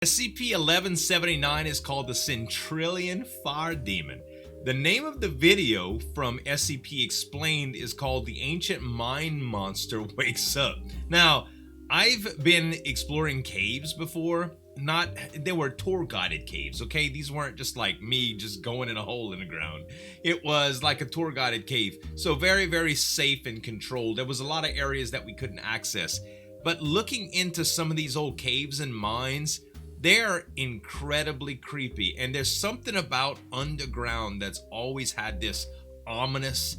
SCP-1179 is called the Centralian Fire Demon. The name of the video from SCP Explained is called The Ancient Mine Monster Wakes Up. Now, I've been exploring caves before. They were tour guided caves, okay? These weren't just like me just going in a hole in the ground. It was like a tour guided cave. So very, very safe and controlled. There was a lot of areas that we couldn't access. But looking into some of these old caves and mines, they're incredibly creepy, and there's something about underground that's always had this ominous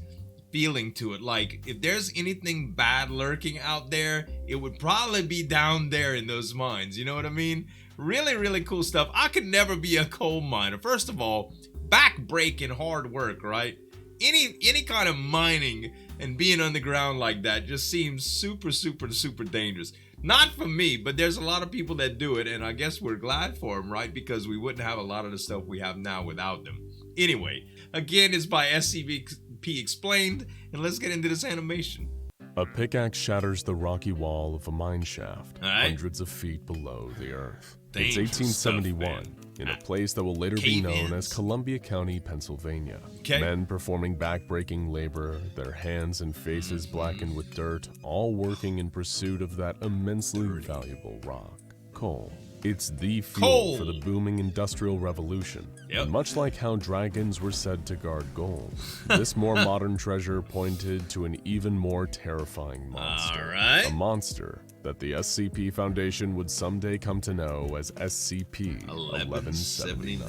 feeling to it. Like, if there's anything bad lurking out there, it would probably be down there in those mines, you know what I mean? Really, really cool stuff. I could never be a coal miner. First of all, back-breaking hard work, right? Any kind of mining and being underground like that just seems super, super, super dangerous. Not for me, but there's a lot of people that do it, and I guess we're glad for them, right? Because we wouldn't have a lot of the stuff we have now without them. Anyway, again, it's by SCP Explained, and let's get into this animation. A pickaxe shatters the rocky wall of a mine shaft, right, hundreds of feet below the earth. It's Dangerous 1871, stuff, in a place that will later be known as Columbia County, Pennsylvania. Okay. Men performing back-breaking labor, their hands and faces blackened with dirt, all working in pursuit of that immensely valuable rock, coal. It's the fuel for the booming industrial revolution. Yep. And much like how dragons were said to guard gold, this more modern treasure pointed to an even more terrifying monster. All right. A monster that the SCP Foundation would someday come to know as SCP-1179.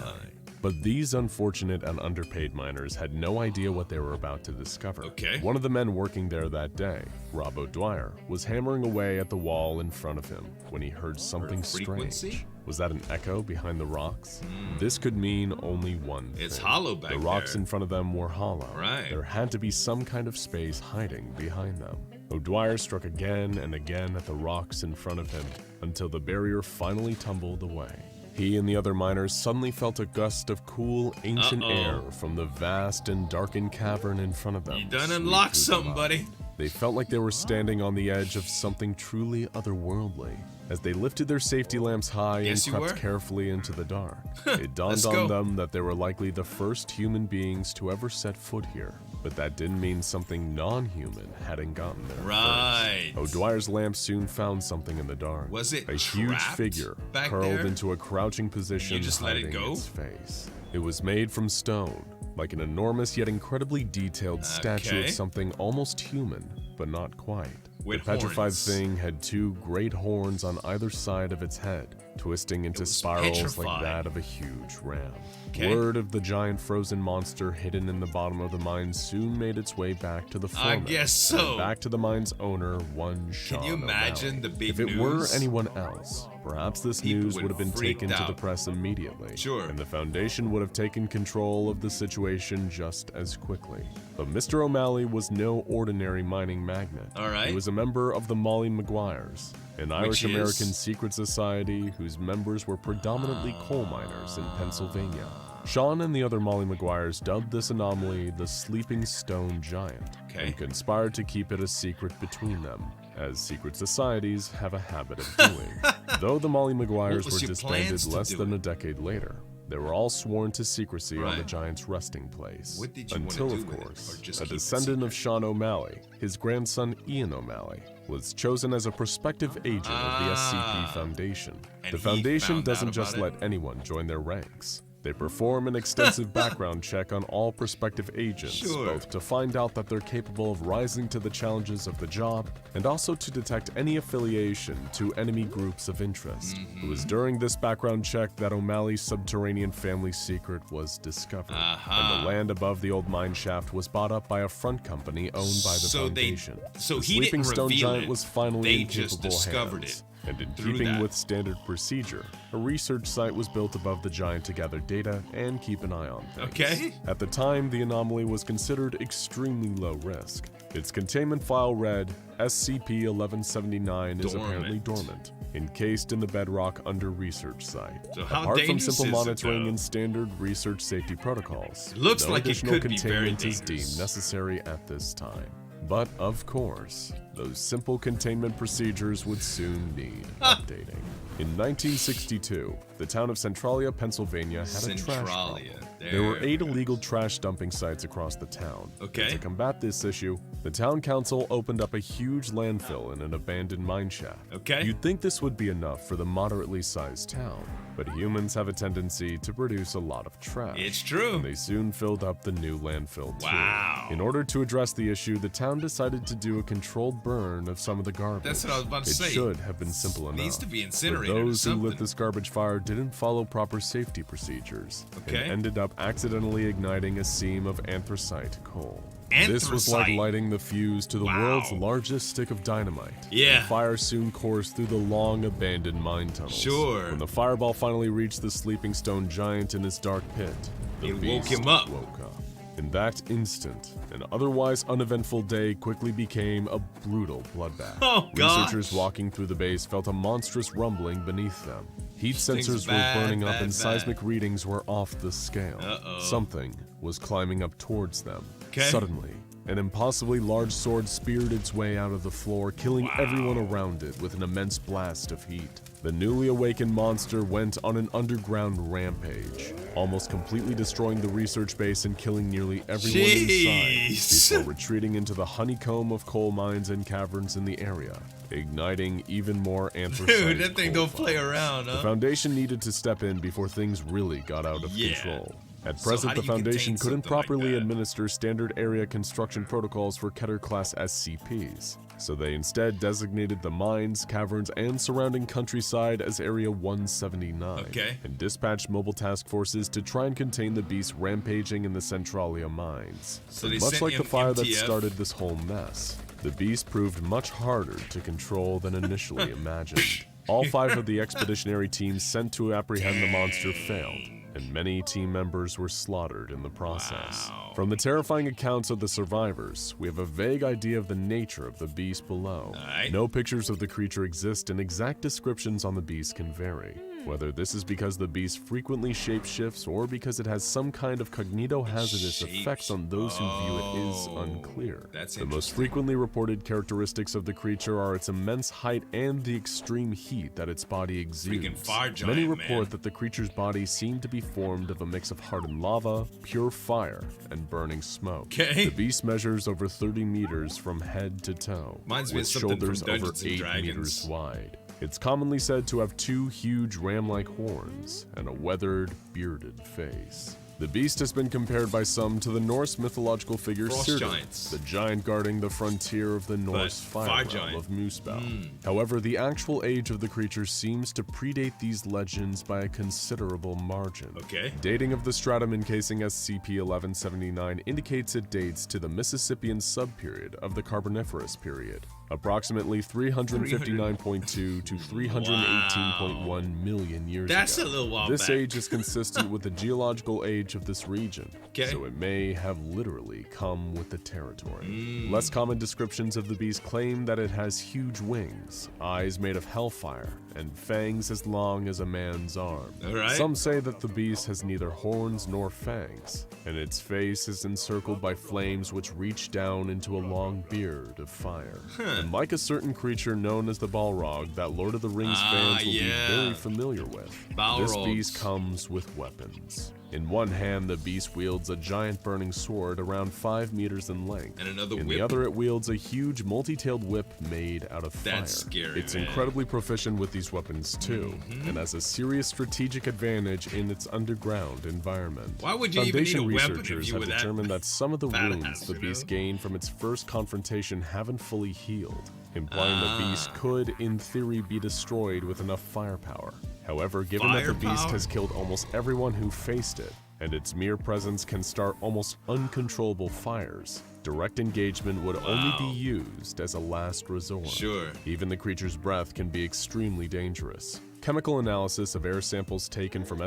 But these unfortunate and underpaid miners had no idea what they were about to discover. Okay. One of the men working there that day, Rob O'Dwyer, was hammering away at the wall in front of him when he heard something strange. Was that an echo behind the rocks? This could mean only one thing. It's hollow back there. The rocks in front of them were hollow. Right. There had to be some kind of space hiding behind them. O'Dwyer struck again and again at the rocks in front of him until the barrier finally tumbled away. He and the other miners suddenly felt a gust of cool, ancient air from the vast and darkened cavern in front of them. You done unlocked something, buddy. They felt like they were standing on the edge of something truly otherworldly. As they lifted their safety lamps high and crept carefully into the dark, it dawned on them that they were likely the first human beings to ever set foot here. But that didn't mean something non-human hadn't gotten there first. O'Dwyer's lamp soon found something in the dark. Was it a huge figure curled into a crouching position, hiding its face. It was made from stone, like an enormous yet incredibly detailed statue of something almost human, but not quite. The petrified thing had two great horns on either side of its head, twisting into spirals like that of a huge ram. Word of the giant frozen monster hidden in the bottom of the mine soon made its way back to the foreman. I guess so. And back to the mine's owner, one Sean Can you imagine O'Malley. the big If it news? were anyone else, perhaps this news would have been taken to the press immediately. And the Foundation would have taken control of the situation just as quickly. But Mr. O'Malley was no ordinary mining magnate. He was a member of the Molly Maguires, an Irish-American secret society whose members were predominantly coal miners in Pennsylvania. Sean and the other Molly Maguires dubbed this anomaly the Sleeping Stone Giant and conspired to keep it a secret between them, as secret societies have a habit of doing. Though the Molly Maguires were disbanded less than a decade later, they were all sworn to secrecy on the Giant's resting place. Until, of course, a descendant of Sean O'Malley, his grandson Ian O'Malley, was chosen as a prospective agent of the SCP Foundation. The Foundation doesn't just let anyone join their ranks. They perform an extensive background check on all prospective agents, both to find out that they're capable of rising to the challenges of the job, and also to detect any affiliation to enemy groups of interest. It was during this background check that O'Malley's subterranean family secret was discovered, and the land above the old mine shaft was bought up by a front company owned by the Foundation. The Sleeping Stone Giant was finally in capable hands. And in keeping with standard procedure, a research site was built above the Giant to gather data and keep an eye on things. At the time, the anomaly was considered extremely low risk. Its containment file read, SCP-1179 is apparently dormant, encased in the bedrock under research site. Apart from simple monitoring and standard research safety protocols, no additional containment is deemed necessary at this time. But of course, those simple containment procedures would soon need updating. In 1962, the town of Centralia, Pennsylvania had a trash problem. There were 8 illegal trash dumping sites across the town. Okay. To combat this issue, the town council opened up a huge landfill in an abandoned mine shaft. Okay. You'd think this would be enough for the moderately sized town, but humans have a tendency to produce a lot of trash. It's true. And they soon filled up the new landfill too. Wow. In order to address the issue, the town decided to do a controlled burn of some of the garbage. That's what I was about to say. It should have been simple enough. Needs to be incinerated. But those or who something. lit this garbage fire didn't follow proper safety procedures and Okay. ended up accidentally igniting a seam of anthracite coal. Anthracite. This was like lighting the fuse to the Wow. world's largest stick of dynamite. Yeah. The fire soon coursed through the long abandoned mine tunnels. Sure. When the fireball finally reached the sleeping stone giant in his dark pit, the It woke beast him up. woke up. In that instant, an otherwise uneventful day quickly became a brutal bloodbath. Oh, gosh. Researchers walking through the base felt a monstrous rumbling beneath them. Heat Things sensors bad, were burning up bad, and bad. seismic readings were off the scale. Uh-oh. Something was climbing up towards them. Okay. Suddenly, an impossibly large sword speared its way out of the floor, killing everyone around it with an immense blast of heat. The newly awakened monster went on an underground rampage, almost completely destroying the research base and killing nearly everyone inside before retreating into the honeycomb of coal mines and caverns in the area, igniting even more anthracite. Dude, that thing coal don't play fires. around, huh? The Foundation needed to step in before things really got out of control. At So present, how the do you contain Foundation couldn't something like properly that? administer standard area construction protocols for Keter Class SCPs, so they instead designated the mines, caverns, and surrounding countryside as Area 179, Okay. and dispatched mobile task forces to try and contain the beast rampaging in the Centralia mines. So they Much sent like the fire that MTF? started this whole mess, the beast proved much harder to control than initially imagined. All 5 of the expeditionary teams sent to apprehend the monster failed, and many team members were slaughtered in the process. Wow. From the terrifying accounts of the survivors, we have a vague idea of the nature of the beast below. Alright. No pictures of the creature exist, and exact descriptions on the beast can vary. Whether this is because the beast frequently shapeshifts or because it has some kind of cognitohazardous effects on those who view it is unclear. That's The most interesting. frequently reported characteristics of the creature are its immense height and the extreme heat that its body exudes. Freaking fire giant, Many report man. that the creature's body seemed to be formed of a mix of hardened lava, pure fire, and burning smoke. Okay. The beast measures over 30 meters from head to toe, Reminds me with of something from shoulders over Dungeons and 8 Dragons. meters wide. It's commonly said to have 2 huge ram-like horns and a weathered, bearded face. The beast has been compared by some to the Norse mythological figure Frost Surtur, giants. the giant guarding the frontier of the Norse fire fire realm giant. of Muspel. However, the actual age of the creature seems to predate these legends by a considerable margin. Okay. Dating of the stratum encasing SCP-1179 indicates it dates to the Mississippian subperiod of the Carboniferous period, approximately 359.2 to 318.1 million years That's ago. a little while This back. age is consistent with the geological age of this region, Okay. so it may have literally come with the territory. Mm. Less common descriptions of the beast claim that it has huge wings, eyes made of hellfire, and fangs as long as a man's arm. All right. Some say that the beast has neither horns nor fangs, and its face is encircled by flames which reach down into a long beard of fire. And like a certain creature known as the Balrog that Lord of the Rings fans will yeah. be very familiar with, this Balrogs. beast comes with weapons. In one hand, the beast wields a giant burning sword around 5 meters in length. And another In whip. the other, it wields a huge multi-tailed whip made out of fire. That's scary, It's man. incredibly proficient with these weapons too, and has a serious strategic advantage in its underground environment. Why would you even need Foundation a weapon if researchers you have were that determined that some of the badass, wounds the you beast know? gained from its first confrontation haven't fully healed, implying the beast could, in theory, be destroyed with enough firepower. However, given that the beast Firepower? has killed almost everyone who faced it, and its mere presence can start almost uncontrollable fires, direct engagement would only be used as a last resort. Sure. Even the creature's breath can be extremely dangerous. Chemical analysis of air samples taken from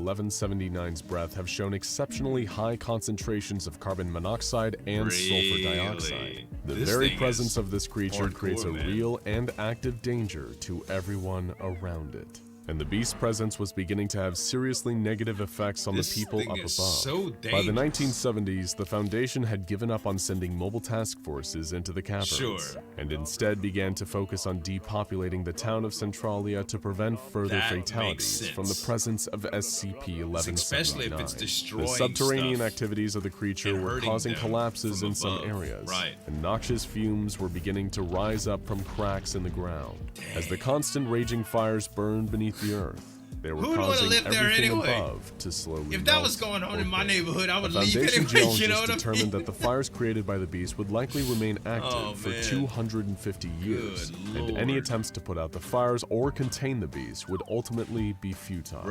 SCP-1179's breath have shown exceptionally high concentrations of carbon monoxide and sulfur dioxide. The This very thing presence is of this creature hardcore, creates a man. real and active danger to everyone around it. and the beast's presence was beginning to have seriously negative effects on the people up above. So By the 1970s, the Foundation had given up on sending mobile task forces into the caverns, and instead began to focus on depopulating the town of Centralia to prevent further fatalities from the presence of SCP-1179. Especially if it's destroying the subterranean activities of the creature were causing collapses in some areas, and noxious fumes were beginning to rise up from cracks in the ground. As the constant raging fires burned beneath the earth, they were causing everything above to slowly If that was going on in my neighborhood, I would leave anyway. Geologists You know determined that the fires created by the beast would likely remain active for 250 years, and any attempts to put out the fires or contain the beast would ultimately be futile.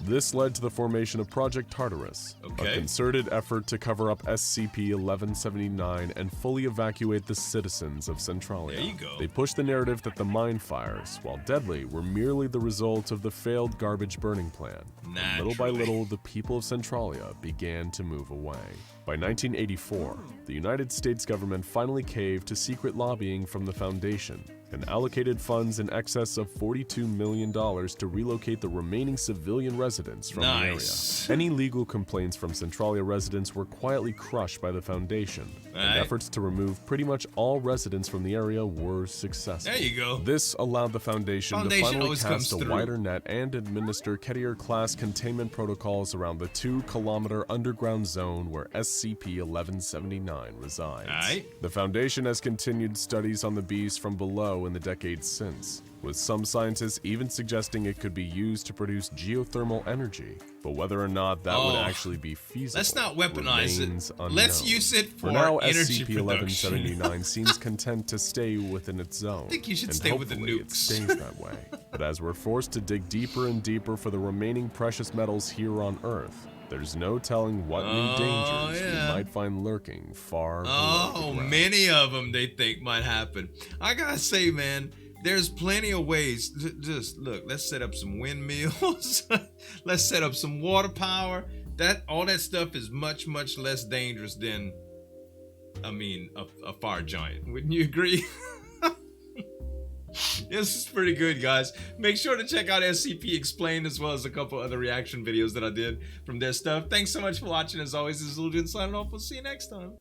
This led to the formation of Project Tartarus, a concerted effort to cover up SCP-1179 and fully evacuate the citizens of Centralia. There you go. They pushed the narrative that the mine fires, while deadly, were merely the result of the failed garbage burning plan. And little by little, the people of Centralia began to move away. By 1984, the United States government finally caved to secret lobbying from the Foundation and allocated funds in excess of $42 million to relocate the remaining civilian residents from the area. Any legal complaints from Centralia residents were quietly crushed by the Foundation, and efforts to remove pretty much all residents from the area were successful. There you go. This allowed the Foundation to finally cast a wider net and administer Keter Class containment protocols around the 2-kilometer underground zone where SCP-1179 resides. The Foundation has continued studies on the beast from below in the decades since, with some scientists even suggesting it could be used to produce geothermal energy. But whether or not that would actually be feasible, let's not weaponize it. Unknown. Let's use it for now, energy SCP-1179 seems content to stay within its zone. I think you should stay with the nukes. It stays that way. But as we're forced to dig deeper and deeper for the remaining precious metals here on Earth, there's no telling what new dangers we might find lurking far below the ground. Many of them they think might happen. I gotta say, man, there's plenty of ways. Just look, let's set up some windmills. Let's set up some water power. All that stuff is much, much less dangerous than, I mean, a fire giant. Wouldn't you agree? This is pretty good, guys. Make sure to check out SCP Explained as well as a couple other reaction videos that I did from their stuff. Thanks so much for watching. As always, this is Zueljin signing off. We'll see you next time.